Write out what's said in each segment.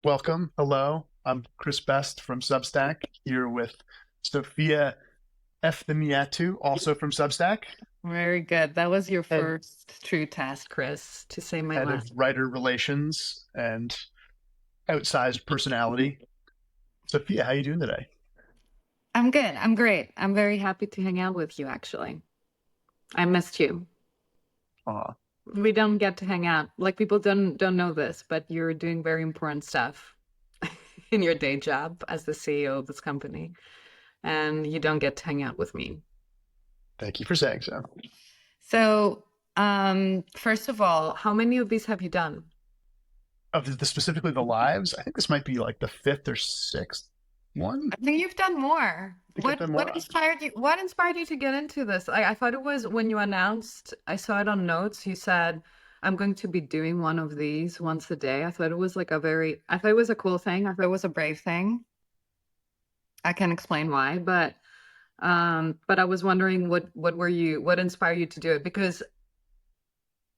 Welcome. Hello. I'm Chris Best from Substack here with Sophia Efthimiatou, also from Substack, Very good. That was your head, first true task, Chris, to say my head of last. writer relations and outsized personality. Sophia, how you doing today? I'm good. I'm great. I'm very happy to hang out with you, actually. I missed you. Aw, We don't get to hang out. Like people don't know this, but you're doing very important stuff in your day job as the CEO of this company, and you don't get to hang out with me. thank you for saying so. So, first of all, how many of these have you done? Of specifically the lives, I think this might be like the fifth or sixth one. I think you've done more. I think I've done What more. inspired you? What inspired you to get into this? I thought it was when you announced, I saw it on notes, you said, I'm going to be doing one of these once a day. I thought it was like I thought it was a cool thing. I thought it was a brave thing. I can't explain why, but I was wondering what inspired you to do it? Because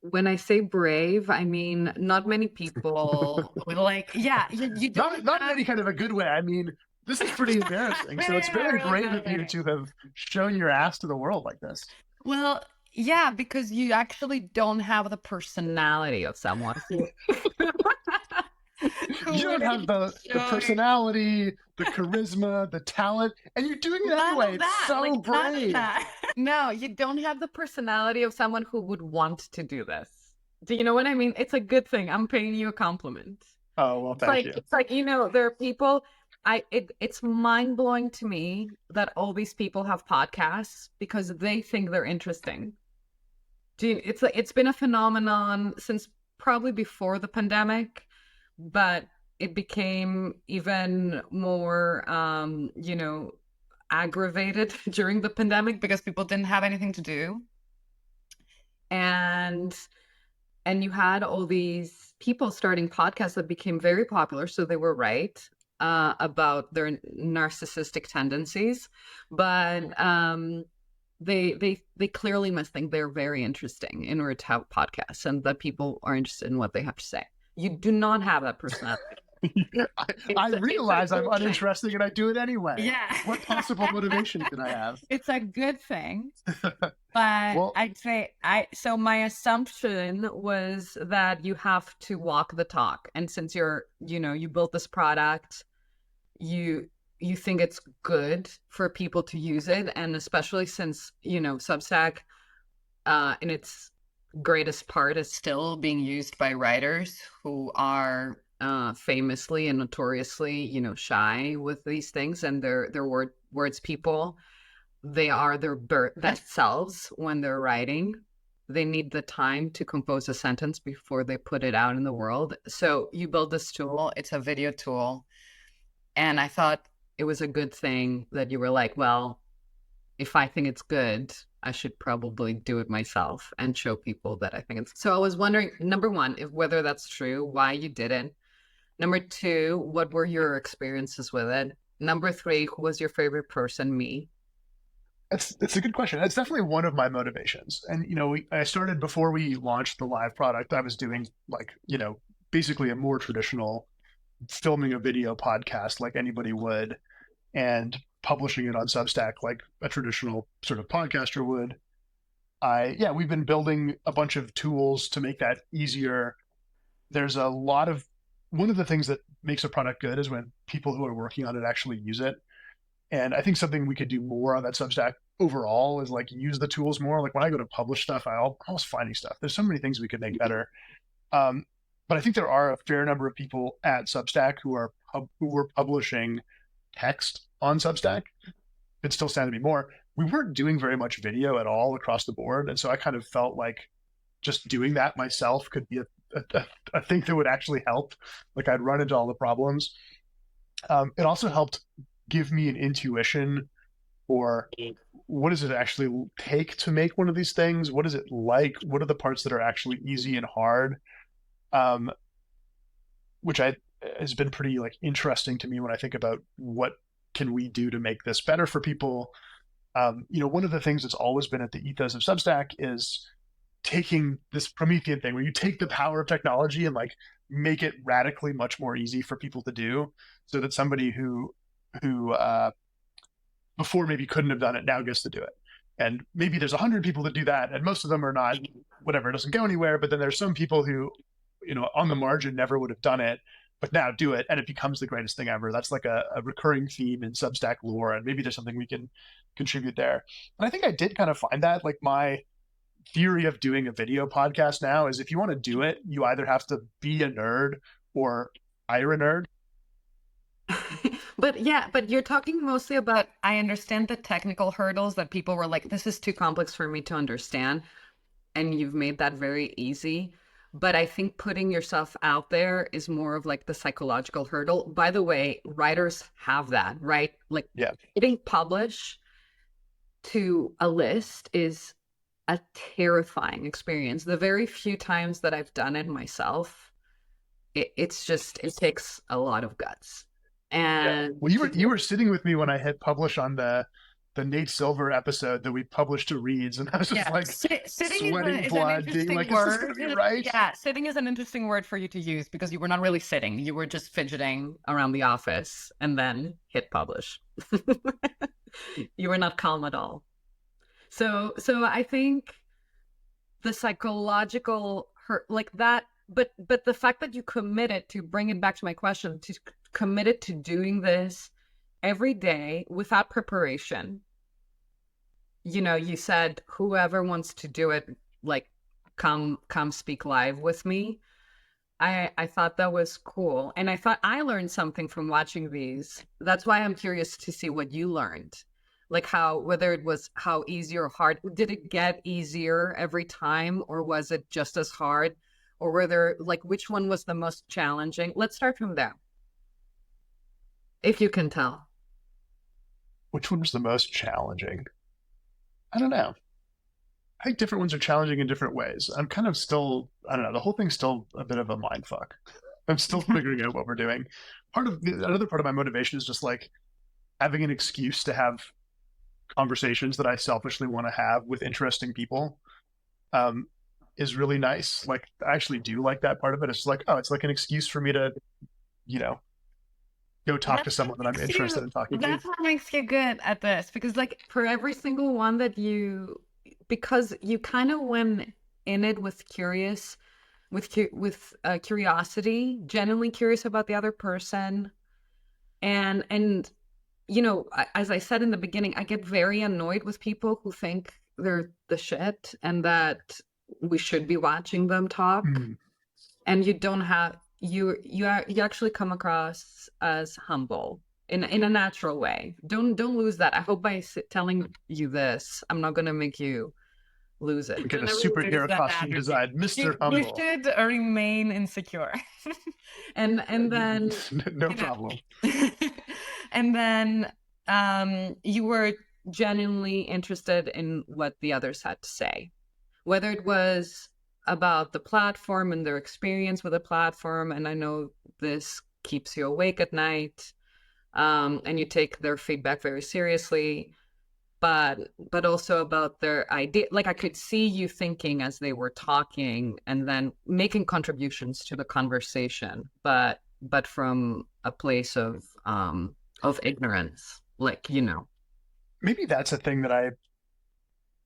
when I say brave, I mean not many people will like, yeah, you don't Not in have any kind of a good way. I mean, this is pretty embarrassing. So it's very really brave good of you way. to have shown your ass to the world like this. Well, yeah, because you actually don't have the personality of someone who You don't have would the show you personality, the charisma, the talent, and you're doing it none anyway. of It's that, so like none of brave. that. No, you don't have the personality of someone who would want to do this. Do you know what I mean? It's a good thing. I'm paying you a compliment. Oh, well, thank you. It's like, there are people it's mind-blowing to me that all these people have podcasts because they think they're interesting. It's been a phenomenon since probably before the pandemic, but it became even more, aggravated during the pandemic because people didn't have anything to do, and you had all these people starting podcasts that became very popular, so they were right about their narcissistic tendencies, but they clearly must think they're very interesting in order to have podcasts and that people are interested in what they have to say. You do not have that personality. I, I It's a realize I'm good thing. uninteresting and I do it anyway. Yeah. What possible motivation can I have? It's a good thing. But Well, I'd say so my assumption was that you have to walk the talk. And since you built this product, you you think it's good for people to use it. And especially since, Substack, in its greatest part is still being used by writers who are famously and notoriously, shy with these things, and they're words people. They are their best selves when they're writing. They need the time to compose a sentence before they put it out in the world. So you build this tool, it's a video tool. And I thought it was a good thing that you were like, well, if I think it's good, I should probably do it myself and show people that I think it's. So I was wondering, number one, if whether that's true, why you didn't. Number two, what were your experiences with it? Number three, who was your favorite person? Me. it's a good question. It's definitely one of my motivations. And I started before we launched the live product. I was doing like basically a more traditional filming a video podcast like anybody would, and publishing it on Substack like a traditional sort of podcaster would. We've been building a bunch of tools to make that easier. There's a lot of One of the things that makes a product good is when people who are working on it actually use it. And I think something we could do more on that Substack overall is like use the tools more. Like when I go to publish stuff, I'm always finding stuff. There's so many things we could make better. Um, but I think there are a fair number of people at Substack who were publishing text on Substack. Could still stand to be more. We weren't doing very much video at all across the board, and so I kind of felt like just doing that myself could be a thing that would actually help. Like I'd run into all the problems. It also helped give me an intuition for what does it actually take to make one of these things? What is it like? What are the parts that are actually easy and hard? Um, which I has been pretty like interesting to me when I think about what can we do to make this better for people. One of the things that's always been at the ethos of Substack is taking this Promethean thing where you take the power of technology and like make it radically much more easy for people to do, so that somebody who before maybe couldn't have done it now gets to do it. And maybe there's 100 people that do that, and most of them are not, whatever, it doesn't go anywhere. But then there's some people who, on the margin never would have done it, but now do it, and it becomes the greatest thing ever. That's like a recurring theme in Substack lore, and maybe there's something we can contribute there. And I think I did kind of find that, like, my theory of doing a video podcast now is, if you want to do it, you either have to be a nerd or hire a nerd. But you're talking mostly about, I understand the technical hurdles that people were like, this is too complex for me to understand. And you've made that very easy. But I think putting yourself out there is more of like the psychological hurdle. By the way, writers have that, right? Like, Yeah. hitting publish to a list is a terrifying experience. The very few times that I've done it myself, it takes a lot of guts. And Well, you were sitting with me when I hit publish on the Nate Silver episode that we published to Reads, and I was just like sitting sweating is blood, an being interesting like, word. "Is this gonna be right?" Yeah, sitting is an interesting word for you to use, because you were not really sitting; you were just fidgeting around the office, and then hit publish. You were not calm at all. So I think the psychological hurt, like that, but the fact that you committed to, bring it back to my question, to committed to doing this every day without preparation. You said, whoever wants to do it, like, come speak live with me. I thought that was cool, and I thought I learned something from watching these. That's why I'm curious to see what you learned, like whether it was how easy or hard. Did it get easier every time, or was it just as hard, or were there, like, which one was the most challenging? Let's start from there, if you can tell. Which one was the most challenging? I don't know. I think different ones are challenging in different ways. I'm kind of still, I don't know, the whole thing's still a bit of a mind fuck. I'm still figuring out what we're doing. Another part of my motivation is just like having an excuse to have conversations that I selfishly want to have with interesting people, is really nice. Like, I actually do like that part of it. It's like, oh, it's like an excuse for me to, go talk to someone that I'm interested in talking to. That's what makes you good at this, because, like, for every single one that because you kind of went in it with curiosity, genuinely curious about the other person, and as I said in the beginning, I get very annoyed with people who think they're the shit and that we should be watching them talk. And you don't have, you actually come across as humble in a natural way. Don't lose that. I hope by telling you this, I'm not gonna make you lose it. Get a superhero costume designed, Mr. Humble. You should remain insecure. and then no problem. And then you were genuinely interested in what the others had to say, whether it was about the platform and their experience with the platform. And I know this keeps you awake at night, and you take their feedback very seriously, but also about their idea. Like, I could see you thinking as they were talking and then making contributions to the conversation, but from a place of ignorance, like, Maybe that's a thing that I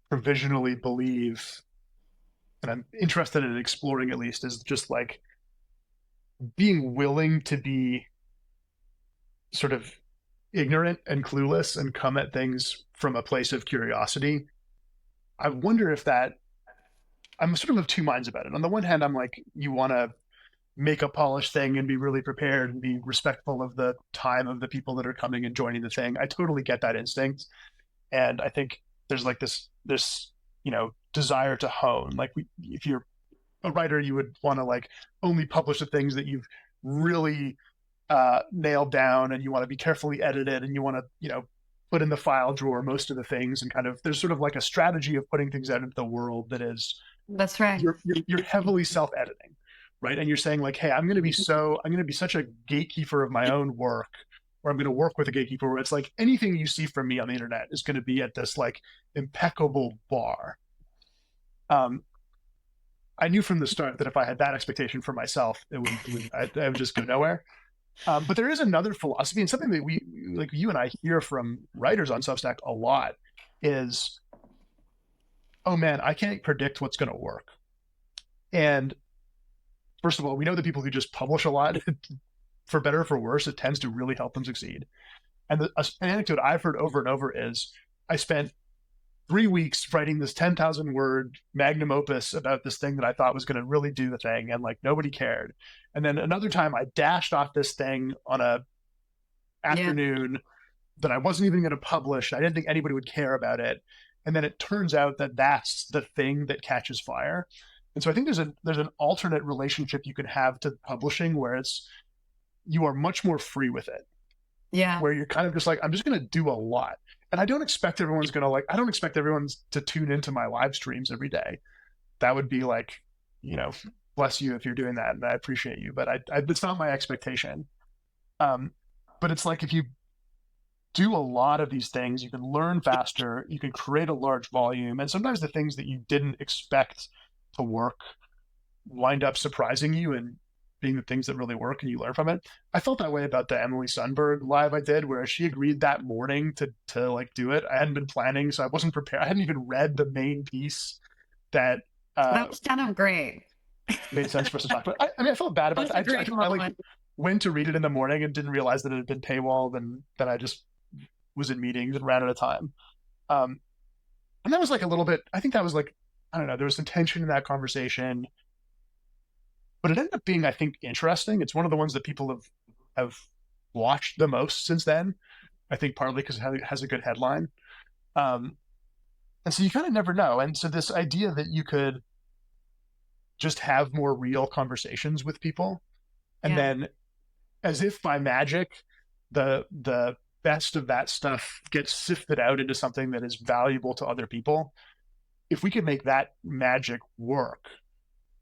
provisionally believe, and I'm interested in exploring at least, is just like being willing to be sort of ignorant and clueless and come at things from a place of curiosity. I wonder if I'm sort of two minds about it. On the one hand, I'm like, you want to make a polished thing and be really prepared and be respectful of the time of the people that are coming and joining the thing. I totally get that instinct. And I think there's like this, desire to hone. Like, if you're a writer, you would want to like only publish the things that you've really nailed down, and you want to be carefully edited, and you want to, put in the file drawer most of the things, and kind of, there's sort of like a strategy of putting things out into the world that is, that's right. You're heavily self-editing, right? And you're saying like, hey, I'm going to be such a gatekeeper of my own work, or I'm going to work with a gatekeeper where it's like anything you see from me on the internet is going to be at this like impeccable bar. I knew from the start that if I had that expectation for myself, I would just go nowhere. But there is another philosophy, and something that we, like you and I, hear from writers on Substack a lot is, oh man, I can't predict what's going to work. And first of all, we know the people who just publish a lot, for better or for worse, it tends to really help them succeed. And an anecdote I've heard over and over is, I spent 3 weeks writing this 10,000 word magnum opus about this thing that I thought was going to really do the thing, and like nobody cared. And then another time I dashed off this thing on a afternoon that I wasn't even going to publish. I didn't think anybody would care about it. And then it turns out that that's the thing that catches fire. And so I think there's an alternate relationship you can have to publishing where you are much more free with it. Yeah. Where you're kind of just like, I'm just going to do a lot. And I don't expect everyone's going to I don't expect everyone to tune into my live streams every day. That would be like, bless you if you're doing that. And I appreciate you, but it's not my expectation. But it's like, if you do a lot of these things, you can learn faster, you can create a large volume. And sometimes the things that you didn't expect to work wind up surprising you and being the things that really work, and you learn from it. I felt that way about the Emily Sundberg live I did, where she agreed that morning to like do it. I hadn't been planning, so I wasn't prepared. I hadn't even read the main piece that That was kind of great. made sense for us to talk about. I mean, I felt bad about that. I like went to read it in the morning and didn't realize that it had been paywalled, and then I just was in meetings and ran out of time. And that was like a little bit, I think that was like, I don't know, there was some tension in that conversation. But it ended up being, I think, interesting. It's one of the ones that people have watched the most since then. I think partly because it has a good headline. And so you kind of never know. And so this idea that you could just have more real conversations with people, and then, as if by magic, the best of that stuff gets sifted out into something that is valuable to other people. If we could make that magic work,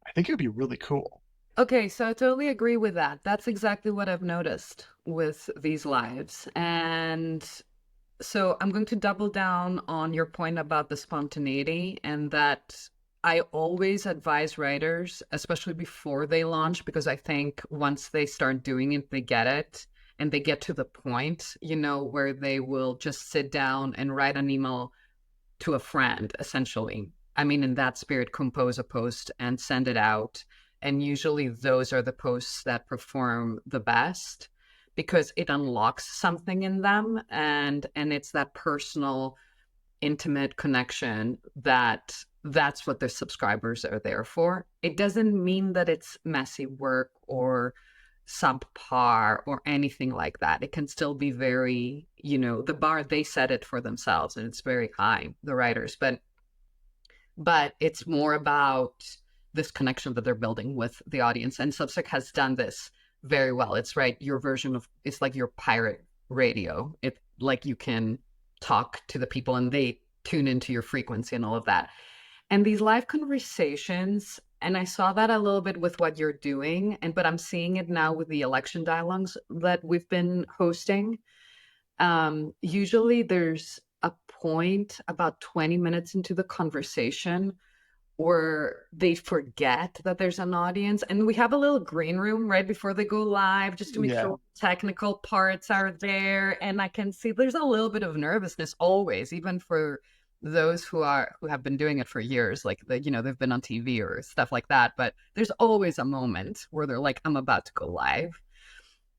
I think it would be really cool. Okay, so I totally agree with that. That's exactly what I've noticed with these lives. And so I'm going to double down on your point about the spontaneity, and that I always advise writers, especially before they launch, because I think once they start doing it, they get it, and they get to the point, where they will just sit down and write an email to a friend, essentially. I mean, in that spirit, compose a post and send it out. And usually those are the posts that perform the best, because it unlocks something in them, and it's that personal, intimate connection that's what their subscribers are there for. It doesn't mean that it's messy work or subpar or anything like that. It can still be very, the bar, they set it for themselves, and it's very high, the writers, but it's more about this connection that they're building with the audience. And Substack has done this very well. It's right, your version of, it's like your pirate radio. It like you can talk to the people and they tune into your frequency and all of that. And these live conversations, and I saw that a little bit with what you're doing, but I'm seeing it now with the election dialogues that we've been hosting. Usually there's a point about 20 minutes into the conversation where they forget that there's an audience, and we have a little green room right before they go live just to make sure technical parts are there. And I can see there's a little bit of nervousness always, even for those who have been doing it for years, like they've been on TV or stuff like that. But there's always a moment where they're like, I'm about to go live.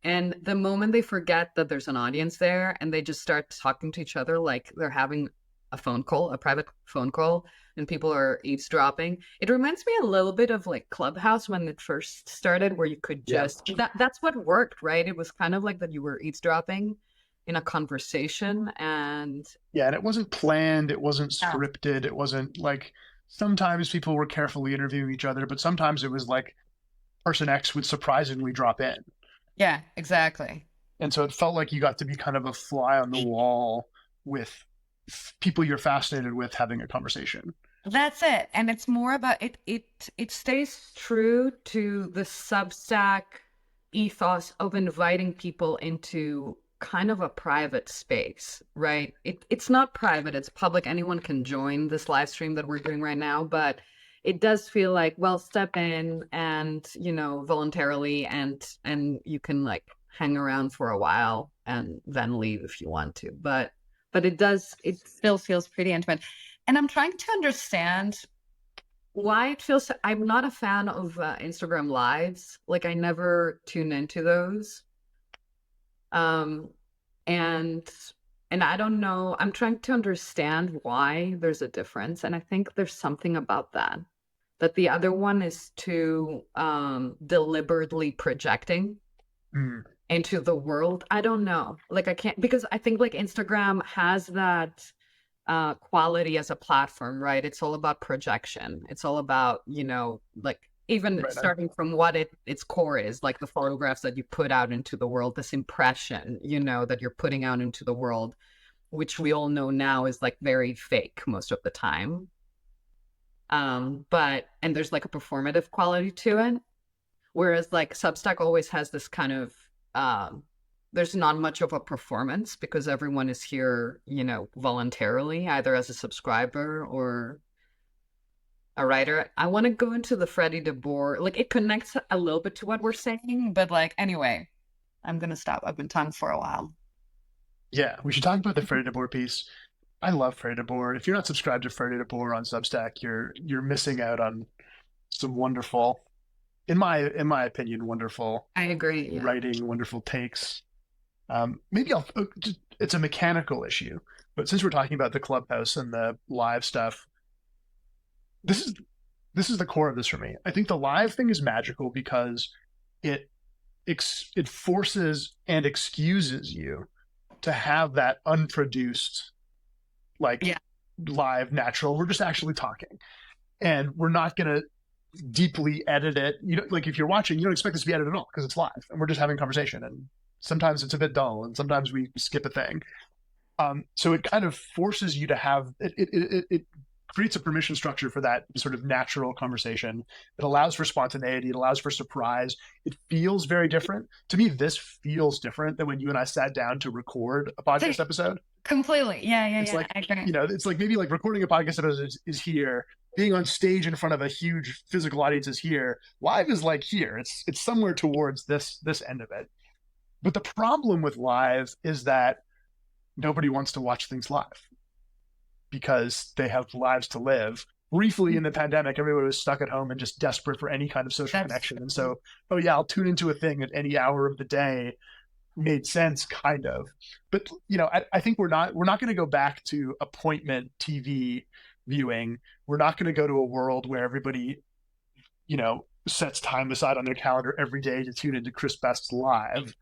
And the moment they forget that there's an audience there, and they just start talking to each other like they're having a phone call, a private phone call, and people are eavesdropping. It reminds me a little bit of like Clubhouse when it first started, where you could just, that's what worked, right? It was kind of like that you were eavesdropping in a conversation. And it wasn't planned. It wasn't scripted. It wasn't like, sometimes people were carefully interviewing each other, but sometimes it was like person X would surprisingly drop in. Yeah, exactly. And so it felt like you got to be kind of a fly on the wall with people you're fascinated with having a conversation. That's it. And it's more about it stays true to the Substack ethos of inviting people into kind of a private space, right? It's not private, it's public. Anyone can join this live stream that we're doing right now, but it does feel like, well, step in and, voluntarily, and you can like hang around for a while and then leave if you want to. But it still feels pretty intimate. And I'm trying to understand why it feels, I'm not a fan of Instagram lives. Like I never tune into those. Um, and I don't know. I'm trying to understand why there's a difference, and I think there's something about that. That the other one is too deliberately projecting Mm, into the world. I don't know. Like I can't, because I think like Instagram has that quality as a platform, right? It's all about projection. It's all about, like even right. starting from what its core is, like the photographs that you put out into the world, this impression, that you're putting out into the world, which we all know now is like very fake most of the time. But and there's like a performative quality to it. Whereas like Substack always has this kind of there's not much of a performance because everyone is here, voluntarily, either as a subscriber or a writer. I want to go into the Freddie deBoer. Like it connects a little bit to what we're saying, but like anyway, I'm gonna stop. I've been talking for a while. Yeah, we should talk about the Freddie deBoer piece. I love Freddie deBoer. If you're not subscribed to Freddie deBoer on Substack, you're missing out on some wonderful, in my opinion, wonderful I agree. Yeah. writing, wonderful takes. Maybe it's a mechanical issue, but since we're talking about the Clubhouse and the live stuff, this is this is the core of this for me. I think the live thing is magical because it it forces and excuses you to have that unproduced, like Yeah. live natural. We're just actually talking, and we're not gonna deeply edit it. Like if you're watching, you don't expect this to be edited at all because it's live and we're just having a conversation. And sometimes it's a bit dull, and sometimes we skip a thing. So it kind of forces you to have it creates a permission structure for that sort of natural conversation. It allows for spontaneity. It allows for surprise. It feels very different to me. This feels different than when you and I sat down to record a podcast episode. Completely. Yeah, yeah, It's yeah. like, I agree. it's like maybe like recording a podcast episode is here. Being on stage in front of a huge physical audience is here. Live is like here. It's somewhere towards this end of it. But the problem with live is that nobody wants to watch things live because they have lives to live. Briefly in the pandemic, everybody was stuck at home and just desperate for any kind of social connection. And so, oh yeah, I'll tune into a thing at any hour of the day made sense, kind of. But I think we're not going to go back to appointment TV viewing. We're not going to go to a world where everybody sets time aside on their calendar every day to tune into Chris Best's live.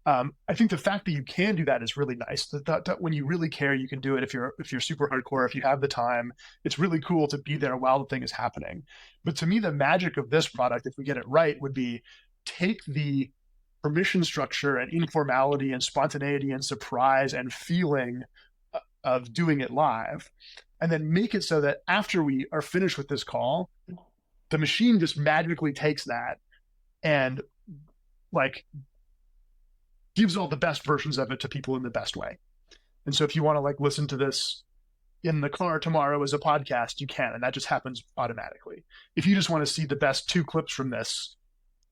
I think the fact that you can do that is really nice. That when you really care, you can do it. If you're super hardcore, if you have the time, it's really cool to be there while the thing is happening. But to me, the magic of this product, if we get it right, would be take the permission structure and informality and spontaneity and surprise and feeling of doing it live, and then make it so that after we are finished with this call, the machine just magically takes that and like gives all the best versions of it to people in the best way. And so if you want to like listen to this in the car tomorrow as a podcast, you can, and that just happens automatically. If you just want to see the best 2 clips from this,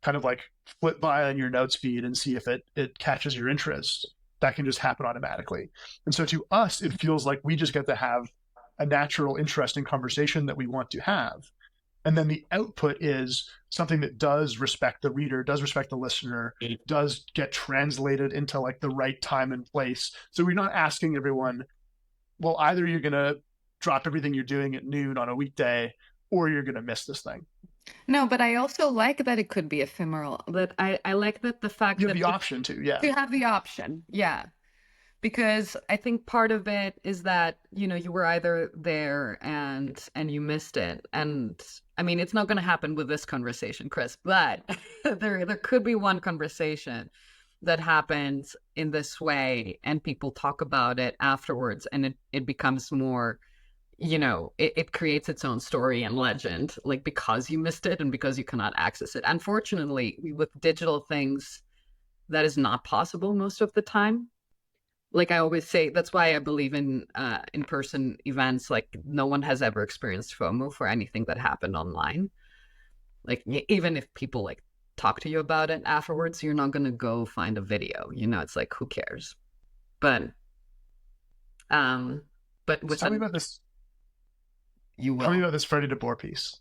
kind of like flip by on your notes feed and see if it catches your interest, that can just happen automatically. And so to us, it feels like we just get to have a natural, interesting conversation that we want to have. And then the output is something that does respect the reader, does respect the listener, does get translated into like the right time and place. So we're not asking everyone, well, either you're going to drop everything you're doing at noon on a weekday, or you're going to miss this thing. No, but I also like that it could be ephemeral. That I like that the fact You that have the option to, yeah. to have the option. Yeah. Because I think part of it is that, you were either there and you missed it. And I mean, it's not going to happen with this conversation, Chris, but there could be one conversation that happens in this way and people talk about it afterwards and it becomes more, it creates its own story and legend, like because you missed it and because you cannot access it. Unfortunately, with digital things, that is not possible most of the time. like I always say, that's why I believe in person events. Like no one has ever experienced FOMO for anything that happened online. Like even if people like talk to you about it afterwards, you're not gonna go find a video. You know, it's like who cares? But um, but So with tell me an about this. you Tell me will. about this Freddie deBoer piece.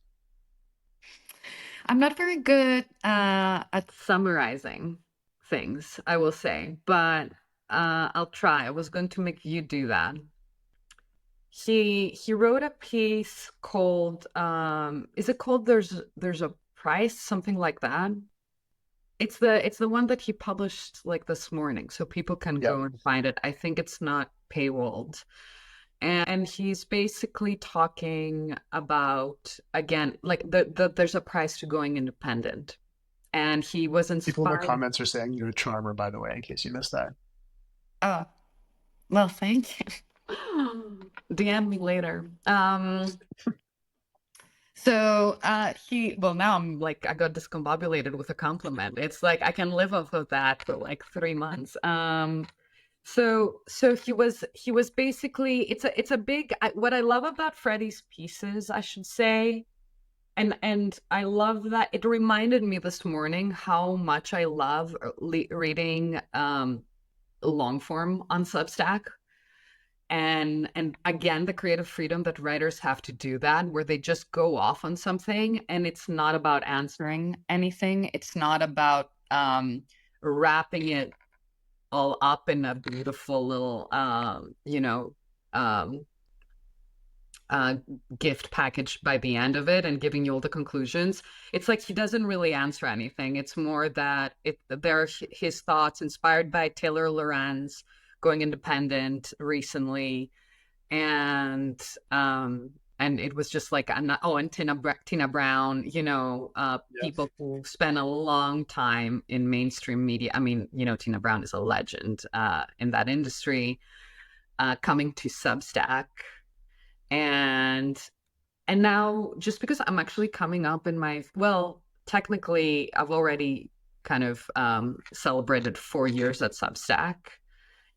I'm not very good at summarizing things, I will say, but I'll try. I was going to make you do that. He wrote a piece called is it called There's a Price, something like that. It's the one that he published like this morning, so people can Yeah, go and find it. I think it's not paywalled. And he's basically talking about again, like there's a price to going independent. And he was people in the inspired. comments are saying you're a charmer, by the way, in case you missed that. Oh, well, thank you. DM me later. Well, now I'm like, I got discombobulated with a compliment. It's like I can live off of that for like 3 months. So he was basically, it's a big, what I love about Freddie's pieces, I should say, and I love that it reminded me this morning how much I love reading long form on Substack. And again, the creative freedom that writers have to do that, where they just go off on something and it's not about answering anything. It's not about wrapping it all up in a beautiful little um gift package by the end of it and giving you all the conclusions. It's like he doesn't really answer anything. It's more that they're his thoughts inspired by Taylor Lorenz going independent recently, and it was just like and Tina Brown, Yes. people who spend a long time in mainstream media. I mean, Tina Brown is a legend in that industry, coming to Substack. And now, just because I'm actually coming up in my, well, technically I've already kind of celebrated 4 years at Substack.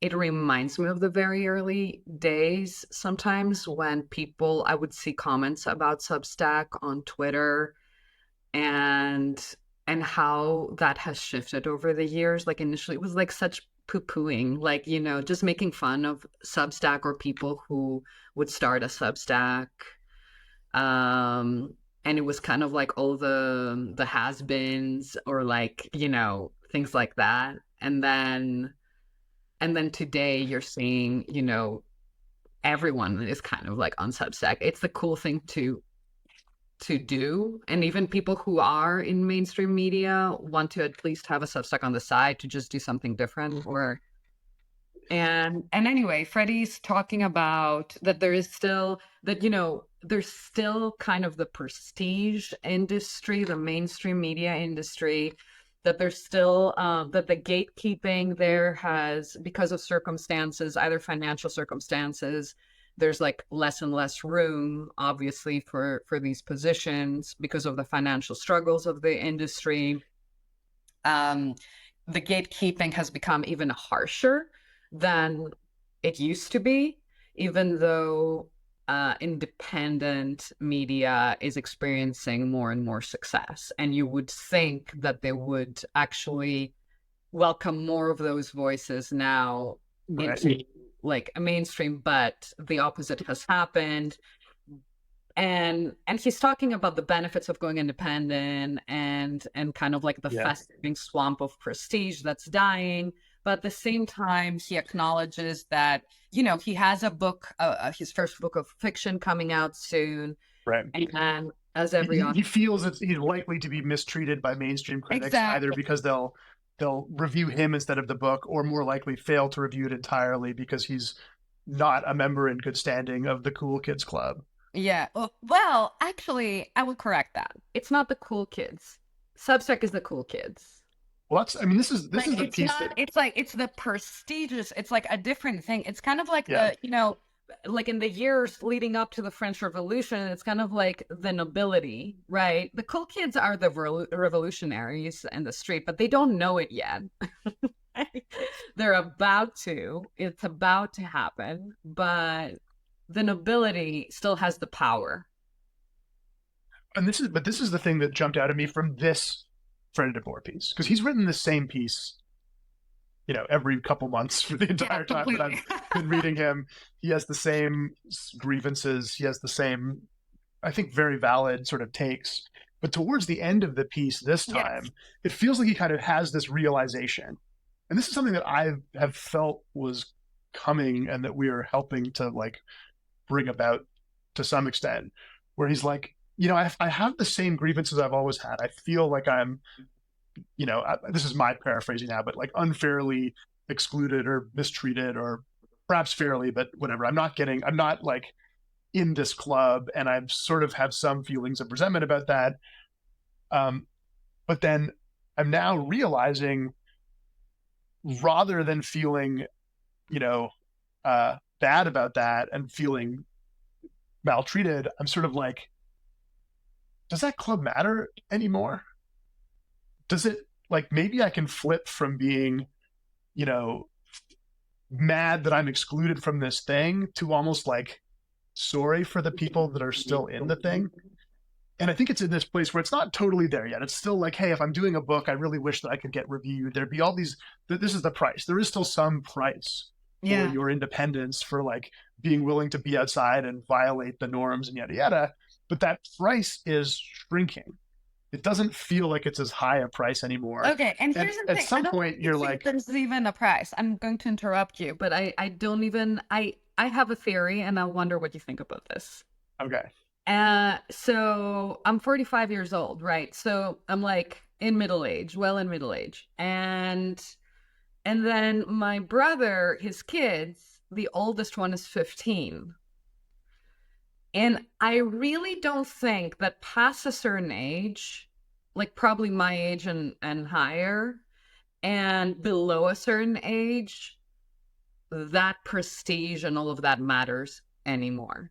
It reminds me of the very early days sometimes when I would see comments about Substack on Twitter, and how that has shifted over the years. Like initially it was like such poo-pooing, like, just making fun of Substack or people who would start a Substack. And it was kind of like all the has-beens, or like, things like that. And then today you're seeing, everyone is kind of like on Substack. It's the cool thing to do, and even people who are in mainstream media want to at least have a Substack on the side to just do something different. Or and anyway, Freddie's talking about that there is still that, there's still kind of the prestige industry, the mainstream media industry, that there's still that the gatekeeping there has, because of circumstances, either financial circumstances, there's like less and less room, obviously, for these positions because of the financial struggles of the industry. The gatekeeping has become even harsher than it used to be, even though independent media is experiencing more and more success. And you would think that they would actually welcome more of those voices now into like a mainstream, but the opposite has happened. And he's talking about the benefits of going independent, and kind of like the Yeah. festering swamp of prestige that's dying. But at the same time, he acknowledges that, he has a book, his first book of fiction coming out soon. Right. And as every He feels that he's likely to be mistreated by mainstream critics, either Exactly. because they'll review him instead of the book, or more likely fail to review it entirely because he's not a member in good standing of the Cool Kids Club. Yeah. Well, actually, I would correct that. It's not the cool kids. Substack is the cool kids. Well, this is Like, the it's piece not, that, it's like, it's the prestigious, it's like a different thing. It's kind of like yeah, Like in the years leading up to the French Revolution, it's kind of like the nobility, right? The cool kids are the revolutionaries in the street, but they don't know it yet. it's about to happen, but the nobility still has the power. And this is the thing that jumped out at me from this Freddie deBoer piece, because he's written the same piece, every couple months for the entire time that I've been reading him. He has the same grievances. He has the same, I think, very valid sort of takes. But towards the end of the piece this time, it feels like he kind of has this realization. And this is something that I have felt was coming and that we are helping to like bring about to some extent, where he's like, I have the same grievances I've always had. I feel like I'm, this is my paraphrasing now, but like unfairly excluded or mistreated, or perhaps fairly, but whatever. I'm not like in this club, and I sort of have some feelings of resentment about that. But then I'm now realizing, rather than feeling, bad about that and feeling maltreated, I'm sort of like, does that club matter anymore? Does it, like, maybe I can flip from being, mad that I'm excluded from this thing to almost like sorry for the people that are still in the thing. And I think it's in this place where it's not totally there yet. It's still like, hey, if I'm doing a book, I really wish that I could get reviewed. There'd be all these, this is the price. There is still some price for your independence, for like being willing to be outside and violate the norms and yada, yada. But that price is shrinking. It doesn't feel like it's as high a price anymore. Okay, and here's the thing. At some point, you're like, there's even a price. I'm going to interrupt you, But I don't even, I have a theory, and I wonder what you think about this. okay. So I'm 45 years old, right? So I'm like in middle age, and then my brother, his kids, the oldest one is 15. And I really don't think that past a certain age, like probably my age and higher, and below a certain age, that prestige and all of that matters anymore.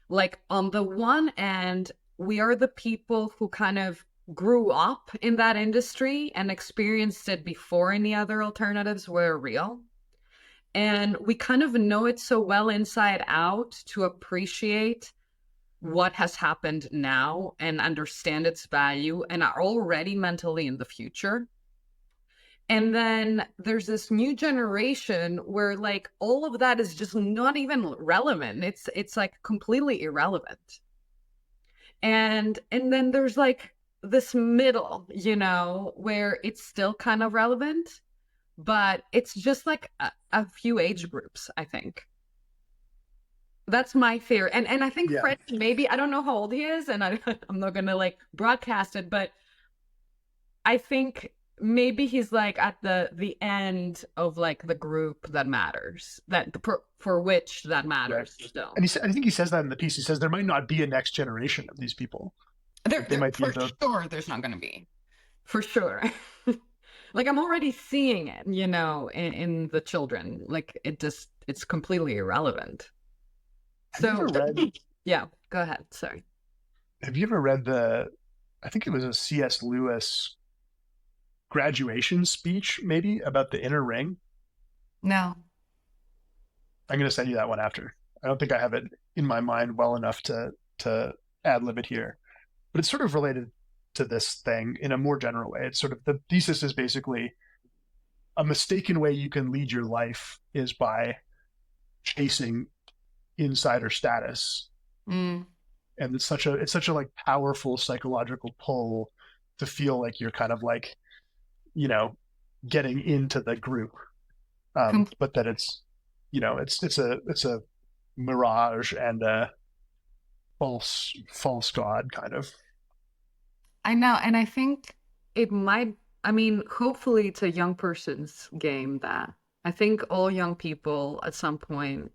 Like, on the one end, we are the people who kind of grew up in that industry and experienced it before any other alternatives were real. And we kind of know it so well inside out to appreciate what has happened now and understand its value, and are already mentally in the future. And then there's this new generation where like all of that is just not even relevant. It's like completely irrelevant. And then there's like this middle, where it's still kind of relevant, but it's just like a few age groups, I think. That's my theory. And I think Fred, maybe, I don't know how old he is, and I'm not gonna like broadcast it, but I think maybe he's like at the end of like the group that matters, for which that matters still. And I think he says that in the piece. He says there might not be a next generation of these people. They might be sure there's not going to be. For sure. Like, I'm already seeing it, in the children. Like, it's completely irrelevant. So, yeah, go ahead. Sorry. Have you ever read I think it was a C.S. Lewis graduation speech, maybe, about the inner ring? No. I'm going to send you that one after. I don't think I have it in my mind well enough to ad-lib it here. But it's sort of related to this thing in a more general way. It's sort of, the thesis is basically, a mistaken way you can lead your life is by chasing insider status. And it's such a like powerful psychological pull to feel like you're kind of like, getting into the group, but that it's it's a mirage and a false god kind of. I know, and I think it might, hopefully it's a young person's game. That I think all young people at some point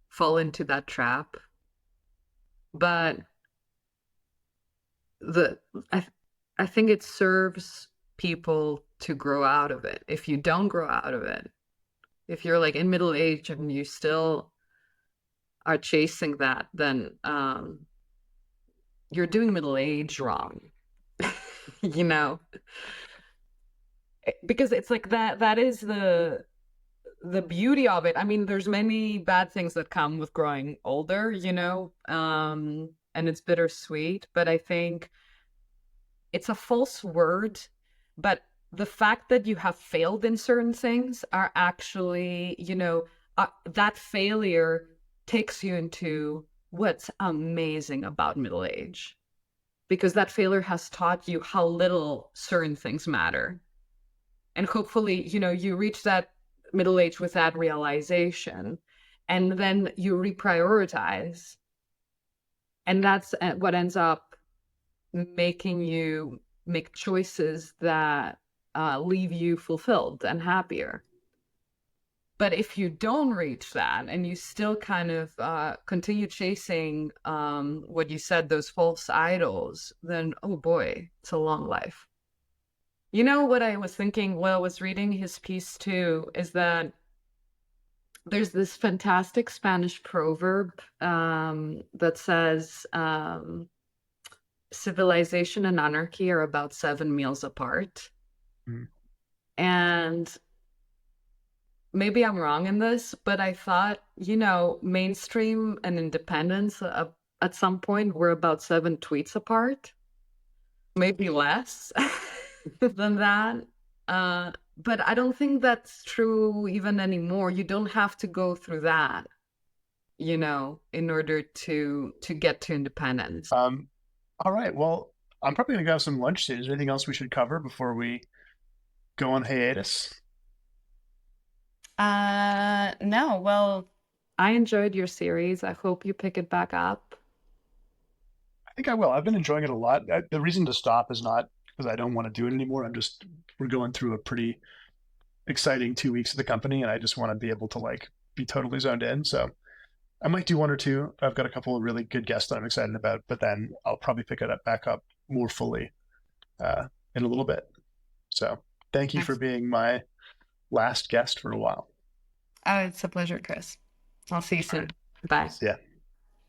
fall into that trap, but I think it serves people to grow out of it. If you don't grow out of it, if you're like in middle age and you still are chasing that, then you're doing middle age wrong. Because it's like that is the the beauty of it, I mean, there's many bad things that come with growing older, and it's bittersweet, but I think it's a false word, but the fact that you have failed in certain things are actually, that failure takes you into what's amazing about middle age, because that failure has taught you how little certain things matter. And hopefully, you reach that middle age with that realization, and then you reprioritize. And that's what ends up making you make choices that leave you fulfilled and happier. But if you don't reach that and you still kind of continue chasing what you said, those false idols, then, oh boy, it's a long life. You know what I was thinking while I was reading his piece too, is that there's this fantastic Spanish proverb that says, civilization and anarchy are about 7 meals apart. Mm. And maybe I'm wrong in this, but I thought, mainstream and independence at some point were about 7 tweets apart, maybe less than that. But I don't think that's true even anymore. You don't have to go through that, in order to get to independence. All right. Well, I'm probably going to go have some lunch soon. Is there anything else we should cover before we go on hiatus? No. Well, I enjoyed your series. I hope you pick it back up. I think I will. I've been enjoying it a lot. The reason to stop is not because I don't want to do it anymore. We're going through a pretty exciting 2 weeks of the company, and I just want to be able to be totally zoned in. So I might do 1 or 2. I've got a couple of really good guests that I'm excited about, but then I'll probably pick it up back up more fully in a little bit. So thank you for being my last guest for a while. Oh, it's a pleasure, Chris. I'll see you soon. Bye. Yeah.